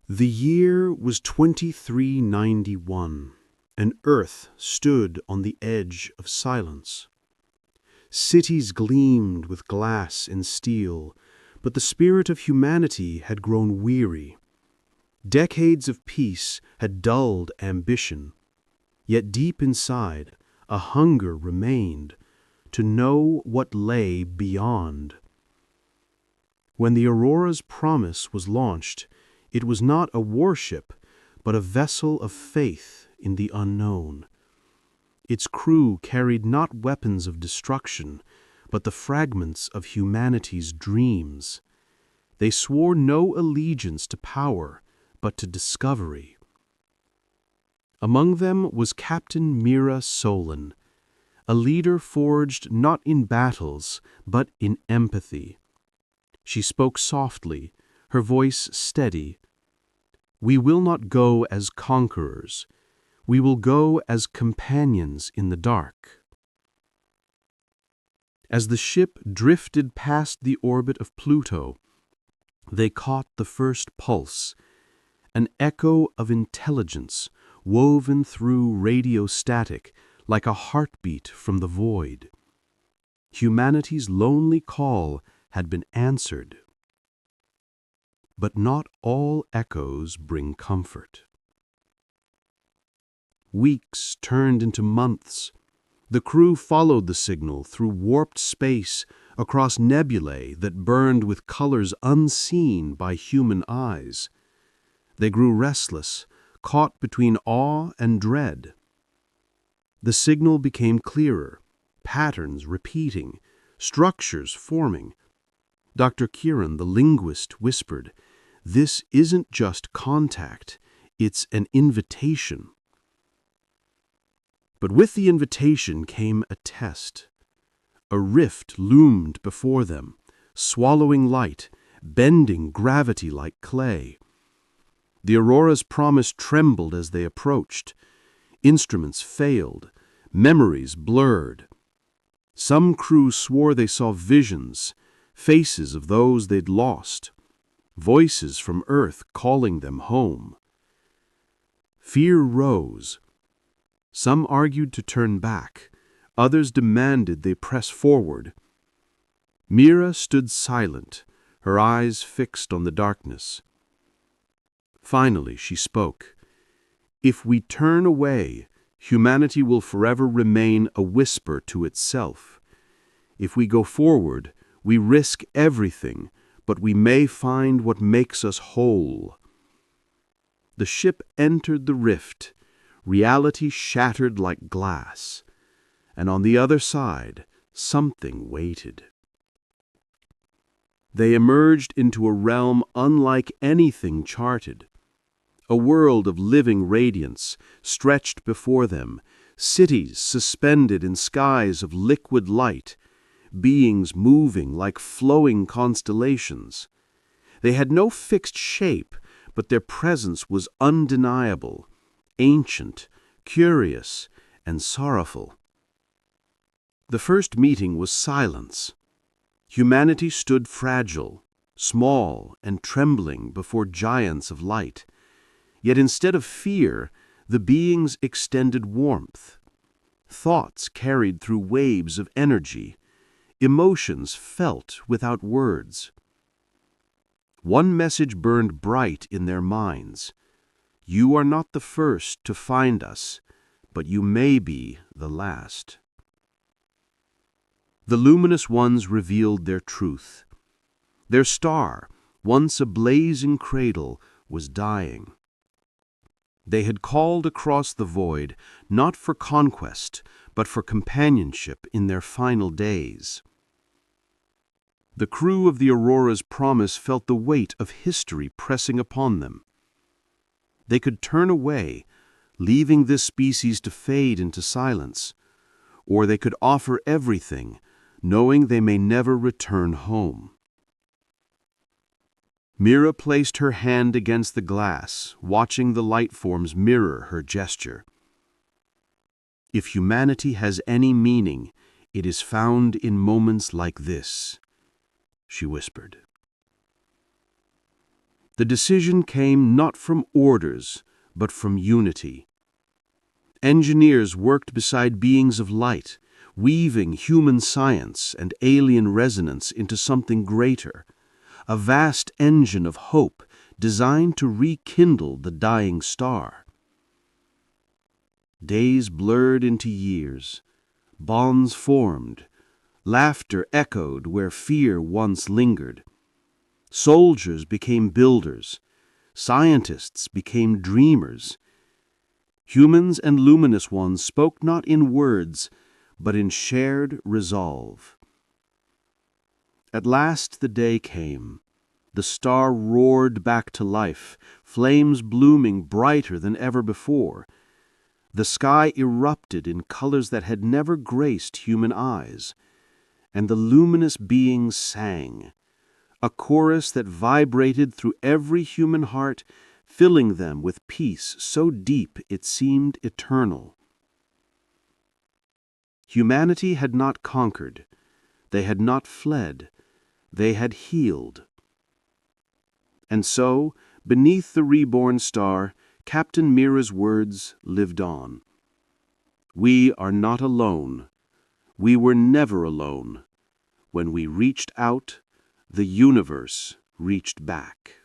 The year was 2391, and Earth stood on the edge of silence. Cities gleamed with glass and steel, but the spirit of humanity had grown weary. Decades of peace had dulled ambition, yet deep inside, a hunger remained to know what lay beyond. When the Aurora's promise was launched, it was not a warship, but a vessel of faith in the unknown. Its crew carried not weapons of destruction, but the fragments of humanity's dreams. They swore no allegiance to power, but to discovery. Among them was Captain Mira Solon, a leader forged not in battles, but in empathy. She spoke softly, her voice steady. "We will not go as conquerors. We will go as companions in the dark." As the ship drifted past the orbit of Pluto, they caught the first pulse, an echo of intelligence woven through radio static like a heartbeat from the void. Humanity's lonely call had been answered. But not all echoes bring comfort. Weeks turned into months. The crew followed the signal through warped space, across nebulae that burned with colors unseen by human eyes. They grew restless, caught between awe and dread. The signal became clearer, patterns repeating, structures forming. Dr. Kieran, the linguist, whispered, "This isn't just contact, it's an invitation." But with the invitation came a test. A rift loomed before them, swallowing light, bending gravity like clay. The Aurora's promise trembled as they approached. Instruments failed, memories blurred. Some crew swore they saw visions, faces of those they'd lost, voices from Earth calling them home. Fear rose. Some argued to turn back, others demanded they press forward. Mira stood silent, her eyes fixed on the darkness. Finally she spoke. "If we turn away, humanity will forever remain a whisper to itself. If we go forward, we risk everything, but we may find what makes us whole." The ship entered the rift, reality shattered like glass, and on the other side, something waited. They emerged into a realm unlike anything charted. A world of living radiance stretched before them, cities suspended in skies of liquid light, beings moving like flowing constellations. They had no fixed shape, but their presence was undeniable, ancient, curious, and sorrowful. The first meeting was silence. Humanity stood fragile, small, and trembling before giants of light. Yet instead of fear, the beings extended warmth. Thoughts carried through waves of energy, emotions felt without words. One message burned bright in their minds. "You are not the first to find us, but you may be the last." The luminous ones revealed their truth. Their star, once a blazing cradle, was dying. They had called across the void, not for conquest, but for companionship in their final days. The crew of the Aurora's promise felt the weight of history pressing upon them. They could turn away, leaving this species to fade into silence, or they could offer everything, knowing they may never return home. Mira placed her hand against the glass, watching the light forms mirror her gesture. "If humanity has any meaning, it is found in moments like this," she whispered. The decision came not from orders, but from unity. Engineers worked beside beings of light, weaving human science and alien resonance into something greater, a vast engine of hope designed to rekindle the dying star. Days blurred into years, bonds formed, laughter echoed where fear once lingered. Soldiers became builders, scientists became dreamers. Humans and luminous ones spoke not in words, but in shared resolve. At last the day came. The star roared back to life, flames blooming brighter than ever before. The sky erupted in colors that had never graced human eyes, and the luminous beings sang, a chorus that vibrated through every human heart, filling them with peace so deep it seemed eternal. Humanity had not conquered, they had not fled, they had healed. And so, beneath the reborn star, Captain Mira's words lived on. We are not alone. We were never alone. When we reached out, the universe reached back.